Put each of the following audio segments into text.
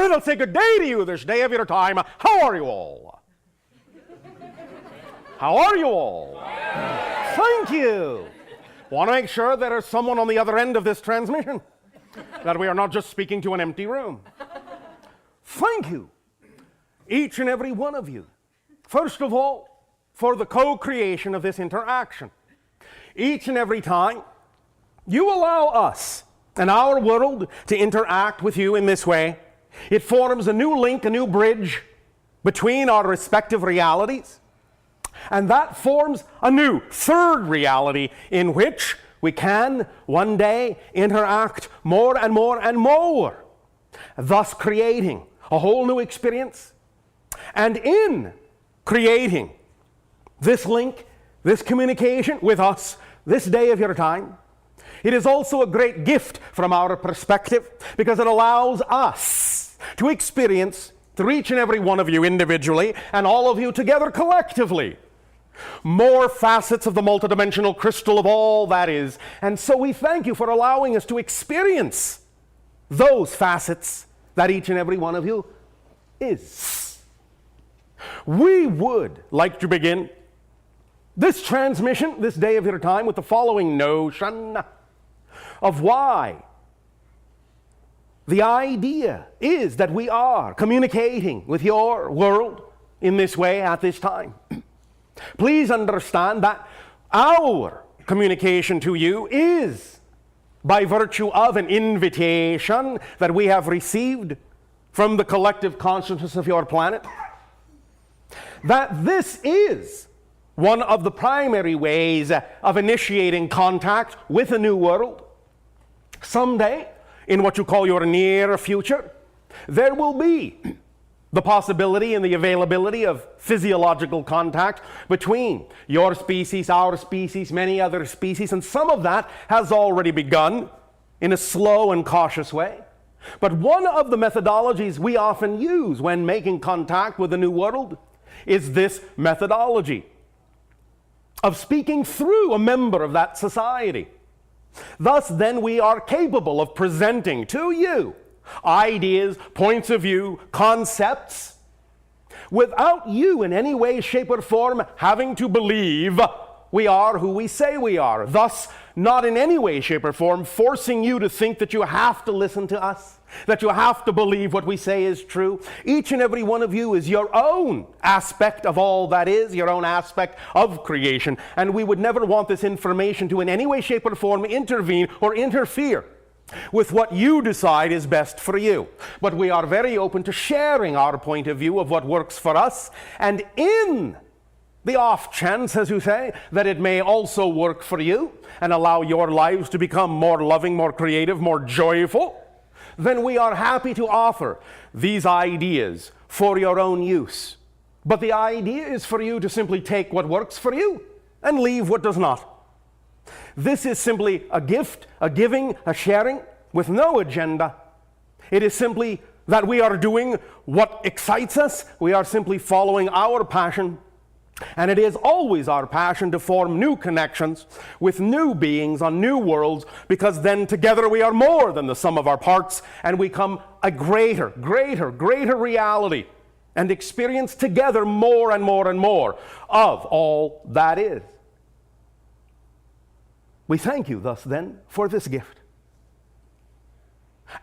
And I'll say good day to you this day of your time. How are you all? How are you all? Thank you. Want to make sure there is someone on the other end of this transmission, that we are not just speaking to an empty room. Thank you, each and every one of you. First of all, for the co-creation of this interaction. Each and every time you allow us and our world to interact with you in this way, it forms a new link, a new bridge between our respective realities. And that forms a new third reality in which we can one day interact more and more and more, thus creating a whole new experience. And in creating this link, this communication with us this day of your time, it is also a great gift from our perspective, because it allows us to experience, through each and every one of you individually and all of you together collectively, more facets of the multidimensional crystal of all that is. And so we thank you for allowing us to experience those facets that each and every one of you is. We would like to begin this transmission, this day of your time, with the following notion of why the idea is that we are communicating with your world in this way at this time. Please understand that our communication to you is by virtue of an invitation that we have received from the collective consciousness of your planet. That this is one of the primary ways of initiating contact with a new world. Someday, in what you call your near future, there will be the possibility and the availability of physiological contact between your species, our species, many other species, and some of that has already begun in a slow and cautious way. But one of the methodologies we often use when making contact with the new world is this methodology of speaking through a member of that society. Thus, then, we are capable of presenting to you ideas, points of view, concepts, without you in any way, shape, or form having to believe we are who we say we are. Thus, not in any way, shape, or form forcing you to think that you have to listen to us, that you have to believe what we say is true. Each and every one of you is your own aspect of all that is, your own aspect of creation. And we would never want this information to in any way, shape, or form intervene or interfere with what you decide is best for you. But we are very open to sharing our point of view of what works for us, and in the off chance, as you say, that it may also work for you and allow your lives to become more loving, more creative, more joyful, then we are happy to offer these ideas for your own use. But the idea is for you to simply take what works for you and leave what does not. This is simply a gift, a giving, a sharing with no agenda. It is simply that we are doing what excites us. We are simply following our passion. And it is always our passion to form new connections with new beings on new worlds, because then together we are more than the sum of our parts, and we become a greater reality and experience together more and more and more of all that is. We thank you thus then for this gift.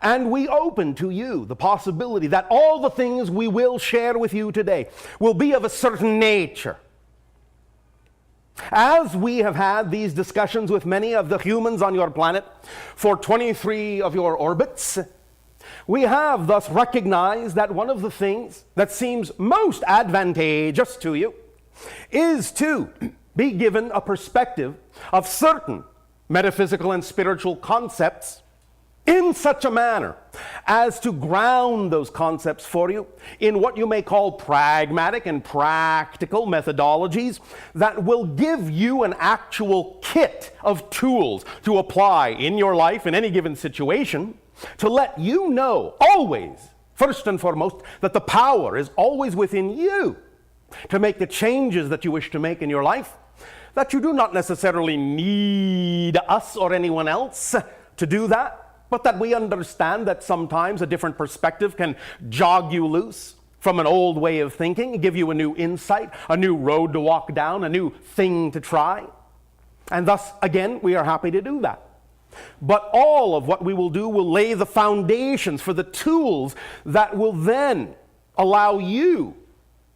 And we open to you the possibility that all the things we will share with you today will be of a certain nature. As we have had these discussions with many of the humans on your planet for 23 of your orbits, we have thus recognized that one of the things that seems most advantageous to you is to be given a perspective of certain metaphysical and spiritual concepts in such a manner as to ground those concepts for you in what you may call pragmatic and practical methodologies that will give you an actual kit of tools to apply in your life in any given situation, to let you know always, first and foremost, that the power is always within you to make the changes that you wish to make in your life, that you do not necessarily need us or anyone else to do that, but that we understand that sometimes a different perspective can jog you loose from an old way of thinking, give you a new insight, a new road to walk down, a new thing to try. And thus, again, we are happy to do that. But all of what we will do will lay the foundations for the tools that will then allow you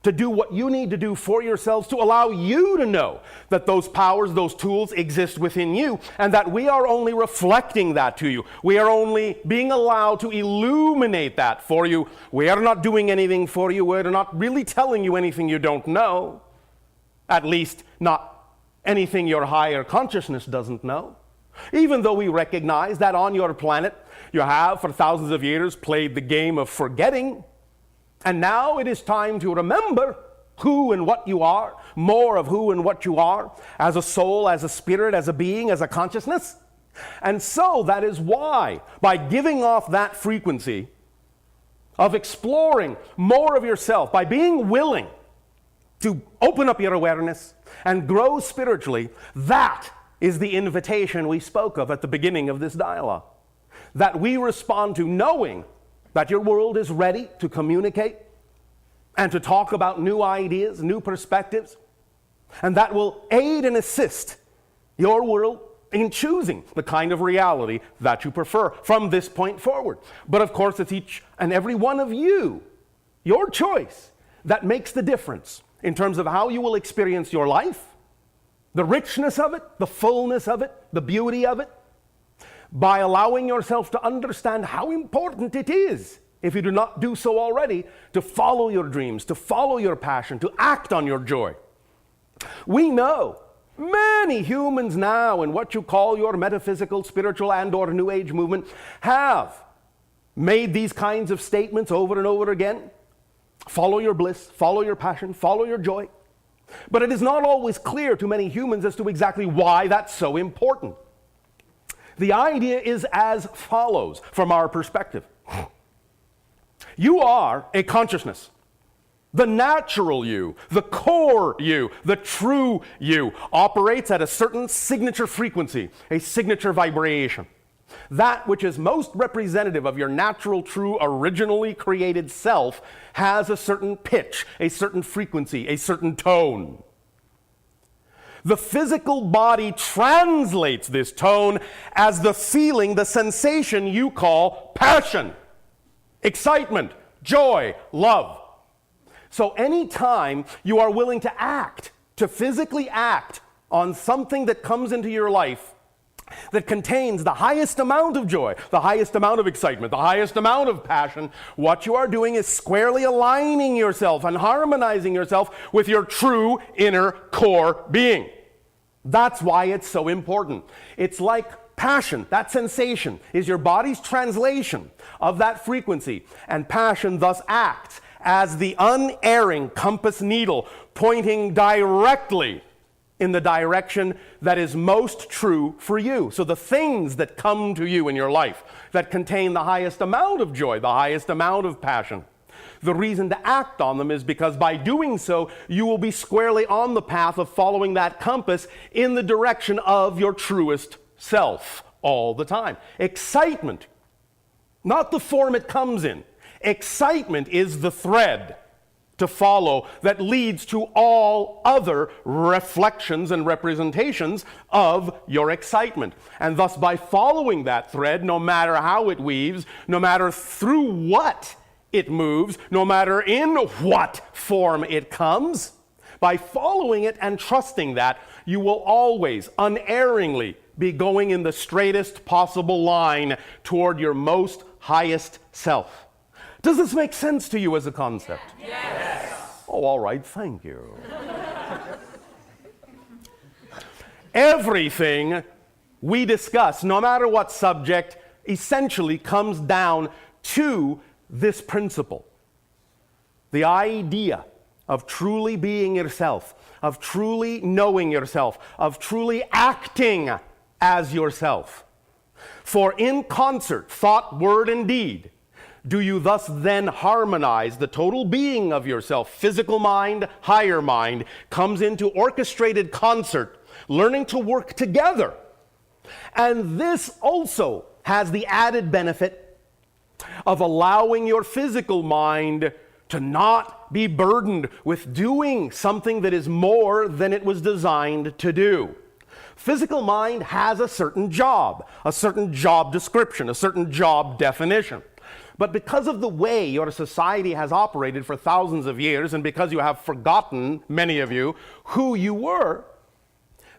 to do what you need to do for yourselves, to allow you to know that those powers, those tools exist within you, and that we are only reflecting that to you. We are only being allowed to illuminate that for you. We are not doing anything for you. We're not really telling you anything you don't know. At least not anything your higher consciousness doesn't know. Even though we recognize that on your planet, you have for thousands of years played the game of forgetting. And now it is time to remember who and what you are, more of who and what you are, as a soul, as a spirit, as a being, as a consciousness. And so that is why, by giving off that frequency of exploring more of yourself, by being willing to open up your awareness and grow spiritually, that is the invitation we spoke of at the beginning of this dialogue. That we respond to knowing that your world is ready to communicate and to talk about new ideas, new perspectives, and that will aid and assist your world in choosing the kind of reality that you prefer from this point forward. But of course, it's each and every one of you, your choice, that makes the difference in terms of how you will experience your life, the richness of it, the fullness of it, the beauty of it, by allowing yourself to understand how important it is, if you do not do so already, to follow your dreams, to follow your passion, to act on your joy. We know many humans now in what you call your metaphysical, spiritual, and or New Age movement have made these kinds of statements over and over again. Follow your bliss, follow your passion, follow your joy. But it is not always clear to many humans as to exactly why that's so important. The idea is as follows from our perspective. You are a consciousness. The natural you, the core you, the true you, operates at a certain signature frequency, a signature vibration. That which is most representative of your natural, true, originally created self has a certain pitch, a certain frequency, a certain tone. The physical body translates this tone as the feeling, the sensation you call passion, excitement, joy, love. So anytime you are willing to act, to physically act on something that comes into your life that contains the highest amount of joy, the highest amount of excitement, the highest amount of passion, what you are doing is squarely aligning yourself and harmonizing yourself with your true inner core being. That's why it's so important. It's like passion, that sensation, is your body's translation of that frequency, and passion thus acts as the unerring compass needle pointing directly in the direction that is most true for you. So the things that come to you in your life that contain the highest amount of joy, the highest amount of passion, the reason to act on them is because by doing so, you will be squarely on the path of following that compass in the direction of your truest self all the time. Excitement, not the form it comes in. Excitement is the thread to follow that leads to all other reflections and representations of your excitement. And thus, by following that thread, no matter how it weaves, no matter through what it moves, no matter in what form it comes, by following it and trusting that, you will always, unerringly, be going in the straightest possible line toward your most highest self. Does this make sense to you as a concept? Yes. Oh, all right, thank you. Everything we discuss, no matter what subject, essentially comes down to this principle. The idea of truly being yourself, of truly knowing yourself, of truly acting as yourself. For in concert, thought, word, and deed, do you thus then harmonize the total being of yourself. Physical mind, higher mind, comes into orchestrated concert, learning to work together. And this also has the added benefit of allowing your physical mind to not be burdened with doing something that is more than it was designed to do. Physical mind has a certain job description, a certain job definition. But because of the way your society has operated for thousands of years, and because you have forgotten, many of you, who you were,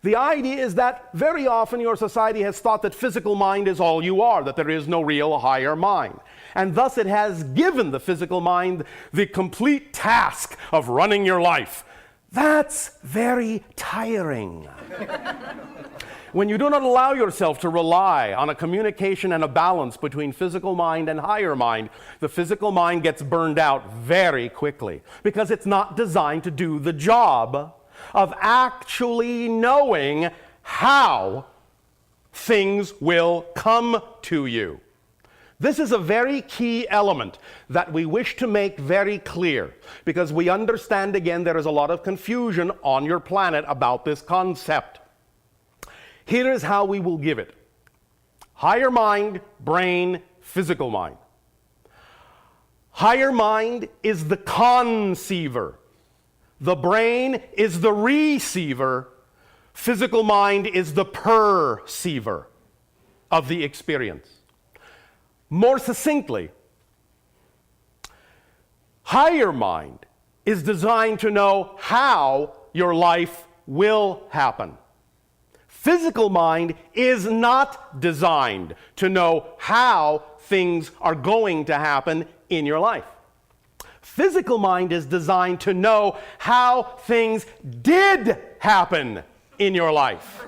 the idea is that very often your society has thought that physical mind is all you are, that there is no real higher mind. And thus it has given the physical mind the complete task of running your life. That's very tiring. When you do not allow yourself to rely on a communication and a balance between physical mind and higher mind, the physical mind gets burned out very quickly because it's not designed to do the job of actually knowing how things will come to you. This is a very key element that we wish to make very clear because we understand, again, there is a lot of confusion on your planet about this concept. Here is how we will give it. Higher mind, brain, physical mind. Higher mind is the conceiver. The brain is the receiver. Physical mind is the perceiver of the experience. More succinctly, higher mind is designed to know how your life will happen. Physical mind is not designed to know how things are going to happen in your life. Physical mind is designed to know how things did happen in your life.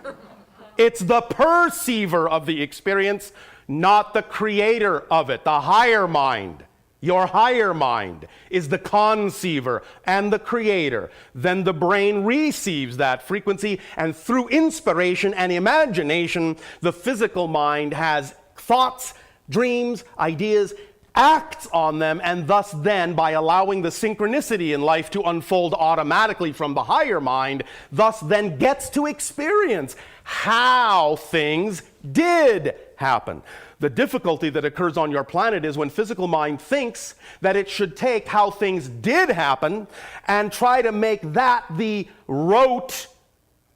It's the perceiver of the experience, not the creator of it, the higher mind. Your higher mind is the conceiver and the creator. Then the brain receives that frequency, and through inspiration and imagination, the physical mind has thoughts, dreams, ideas, acts on them, and thus then, by allowing the synchronicity in life to unfold automatically from the higher mind, thus then gets to experience how things did happen. The difficulty that occurs on your planet is when physical mind thinks that it should take how things did happen and try to make that the rote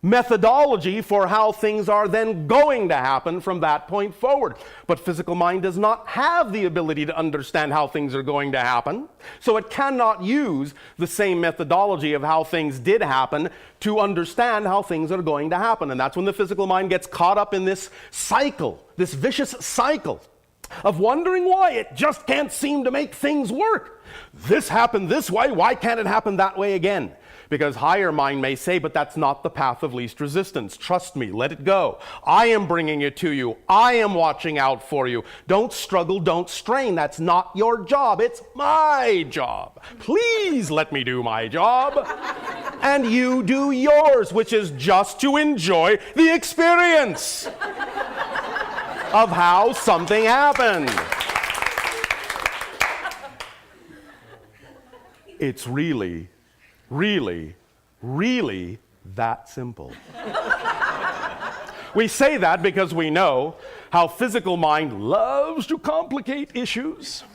methodology for how things are then going to happen from that point forward. But physical mind does not have the ability to understand how things are going to happen, so it cannot use the same methodology of how things did happen to understand how things are going to happen. And that's when the physical mind gets caught up in this cycle, this vicious cycle of wondering why it just can't seem to make things work. This happened this way, why can't it happen that way again? Because higher mind may say, but that's not the path of least resistance. Trust me, let it go. I am bringing it to you. I am watching out for you. Don't struggle, don't strain. That's not your job. It's my job. Please let me do my job. And you do yours, which is just to enjoy the experience of how something happened. It's really that simple. We say that because we know how physical mind loves to complicate issues.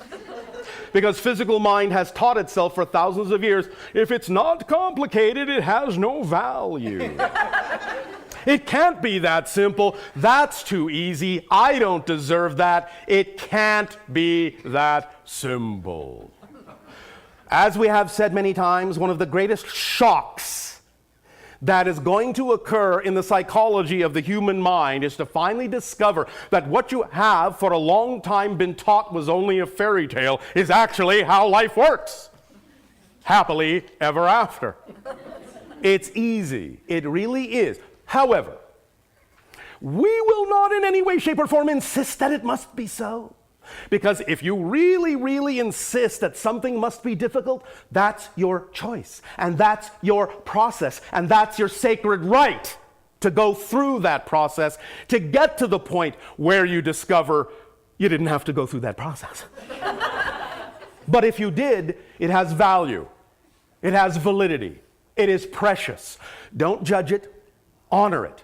Because physical mind has taught itself for thousands of years, if it's not complicated, it has no value. It can't be that simple. That's too easy. I don't deserve that. It can't be that simple. As we have said many times, one of the greatest shocks that is going to occur in the psychology of the human mind is to finally discover that what you have for a long time been taught was only a fairy tale is actually how life works. Happily ever after. It's easy. It really is. However, we will not in any way, shape, or form insist that it must be so. Because if you really insist that something must be difficult, that's your choice, and that's your process, and that's your sacred right to go through that process to get to the point where you discover you didn't have to go through that process. But if you did, it has value. It has validity. It is precious. Don't judge it. Honor it.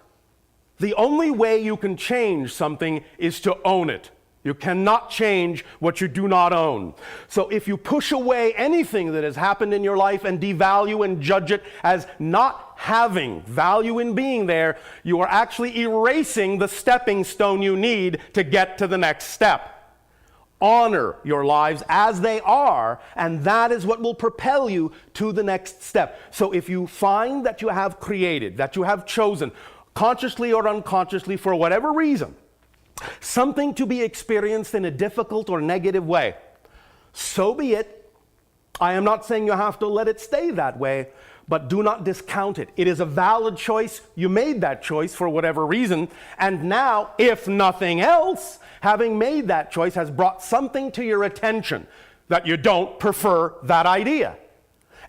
The only way you can change something is to own it. You cannot change what you do not own. So if you push away anything that has happened in your life and devalue and judge it as not having value in being there, you are actually erasing the stepping stone you need to get to the next step. Honor your lives as they are, and that is what will propel you to the next step. So if you find that you have created, that you have chosen, consciously or unconsciously, for whatever reason, something to be experienced in a difficult or negative way, so be it. I am not saying you have to let it stay that way, but do not discount it. It is a valid choice. You made that choice for whatever reason, and now, if nothing else, having made that choice has brought something to your attention that you don't prefer that idea.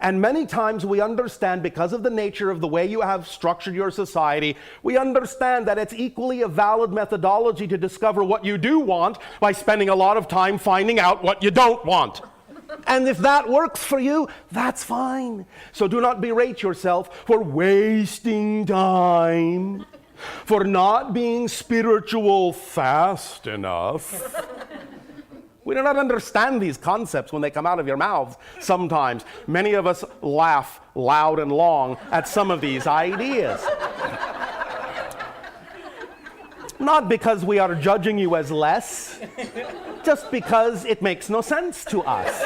And many times we understand, because of the nature of the way you have structured your society, we understand that it's equally a valid methodology to discover what you do want by spending a lot of time finding out what you don't want. And if that works for you, that's fine. So do not berate yourself for wasting time, for not being spiritual fast enough. We do not understand these concepts when they come out of your mouths sometimes. Many of us laugh loud and long at some of these ideas. Not because we are judging you as less, just because it makes no sense to us.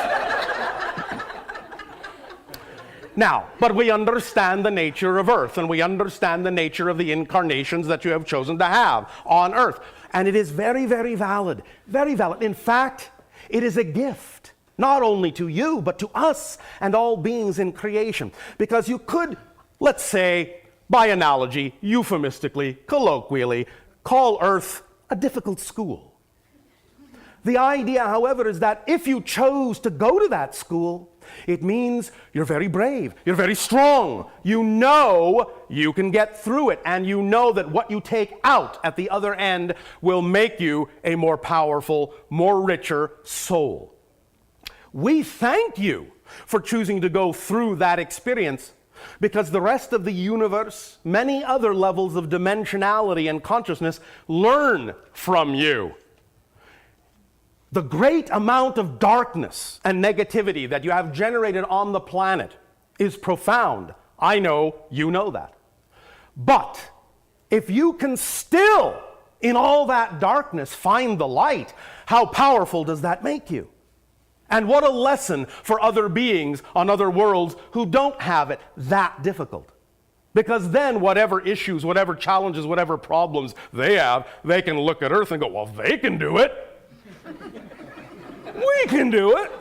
Now, but we understand the nature of Earth, and we understand the nature of the incarnations that you have chosen to have on Earth. And it is very, very valid. Very valid. In fact, it is a gift, not only to you, but to us and all beings in creation. Because you could, let's say, by analogy, euphemistically, colloquially, call Earth a difficult school. The idea, however, is that if you chose to go to that school, it means you're very brave, you're very strong. You know you can get through it, and you know that what you take out at the other end will make you a more powerful, more richer soul. We thank you for choosing to go through that experience, because the rest of the universe, many other levels of dimensionality and consciousness, learn from you. The great amount of darkness and negativity that you have generated on the planet is profound. I know you know that. But if you can still, in all that darkness, find the light, how powerful does that make you? And what a lesson for other beings on other worlds who don't have it that difficult. Because then whatever issues, whatever challenges, whatever problems they have, they can look at Earth and go, well, they can do it. We can do it.